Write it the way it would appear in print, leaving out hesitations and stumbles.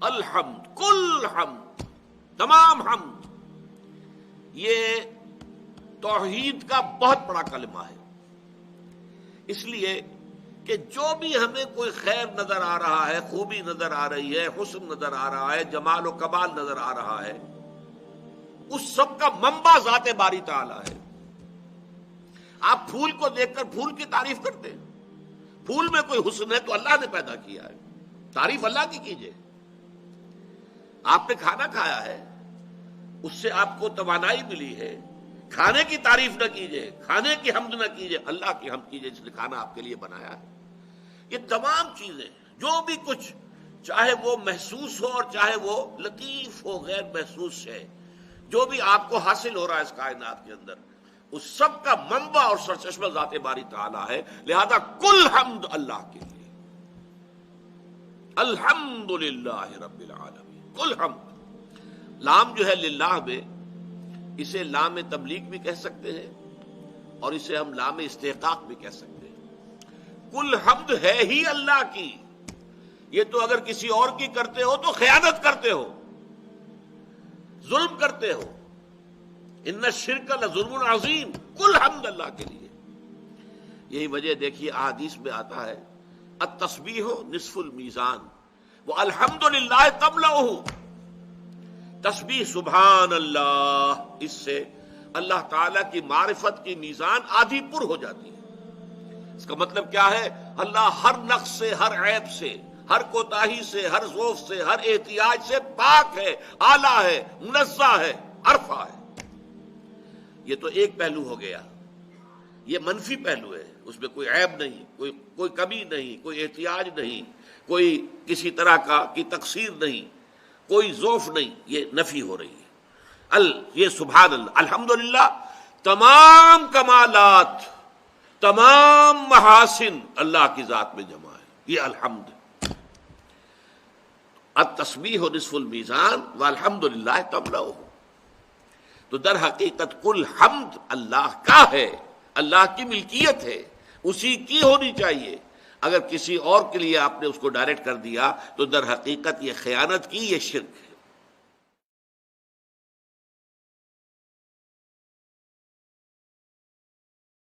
الحمد، کل حمد، تمام حمد، یہ توحید کا بہت بڑا کلمہ ہے۔ اس لیے کہ جو بھی ہمیں کوئی خیر نظر آ رہا ہے، خوبی نظر آ رہی ہے، حسن نظر آ رہا ہے، جمال و کمال نظر آ رہا ہے، اس سب کا منبع ذات باری تعالی ہے۔ آپ پھول کو دیکھ کر پھول کی تعریف کرتے ہیں، پھول میں کوئی حسن ہے تو اللہ نے پیدا کیا ہے، تعریف اللہ کی کیجئے۔ آپ نے کھانا کھایا ہے، اس سے آپ کو توانائی ملی ہے، کھانے کی تعریف نہ کیجئے، کھانے کی حمد نہ کیجئے، اللہ کی حمد کیجئے جس نے کھانا آپ کے لیے بنایا ہے۔ یہ تمام چیزیں جو بھی کچھ، چاہے وہ محسوس ہو اور چاہے وہ لطیف ہو، غیر محسوس ہے، جو بھی آپ کو حاصل ہو رہا ہے اس کائنات کے اندر، اس سب کا منبع اور سرچشمہ ذات باری تعالیٰ ہے۔ لہذا کل حمد اللہ کے لیے، الحمد للہ رب العالمین، کل حمد۔ لام جو ہے للہ میں، اسے لام تبلیغ بھی کہہ سکتے ہیں اور اسے ہم لام استحقاق بھی کہہ سکتے ہیں۔ کل حمد ہے ہی اللہ کی، یہ تو اگر کسی اور کی کرتے ہو تو خیانت کرتے ہو، ظلم کرتے ہو۔ ان الشرک لظلم عظیم، کل حمد اللہ کے لیے۔ یہی وجہ دیکھیے احادیث میں آتا ہے التسبیح نصف المیزان والحمد للہ تملأہ۔ تسبیح سبحان اللہ، اس سے اللہ تعالیٰ کی معرفت کی میزان آدھی پر ہو جاتی ہے۔ اس کا مطلب کیا ہے؟ اللہ ہر نقص سے، ہر عیب سے، ہر کوتاہی سے، ہر ضعف سے، ہر احتیاج سے پاک ہے، اعلیٰ ہے، منزہ ہے، عرفہ ہے۔ یہ تو ایک پہلو ہو گیا، یہ منفی پہلو ہے، اس میں کوئی عیب نہیں، کوئی کمی نہیں، کوئی احتیاج نہیں، کوئی کسی طرح کی تقصیر نہیں، کوئی ضعف نہیں، یہ نفی ہو رہی ہے۔ یہ سبحان اللہ، الحمدللہ، تمام کمالات، تمام محاسن اللہ کی ذات میں جمع ہے، یہ الحمد۔ التسبیح نصف المیزان والحمدللہ تملأہ۔ تو در حقیقت کل حمد اللہ کا ہے، اللہ کی ملکیت ہے، اسی کی ہونی چاہیے۔ اگر کسی اور کے لیے آپ نے اس کو ڈائریکٹ کر دیا تو در حقیقت یہ خیانت کی، یہ شرک ہے۔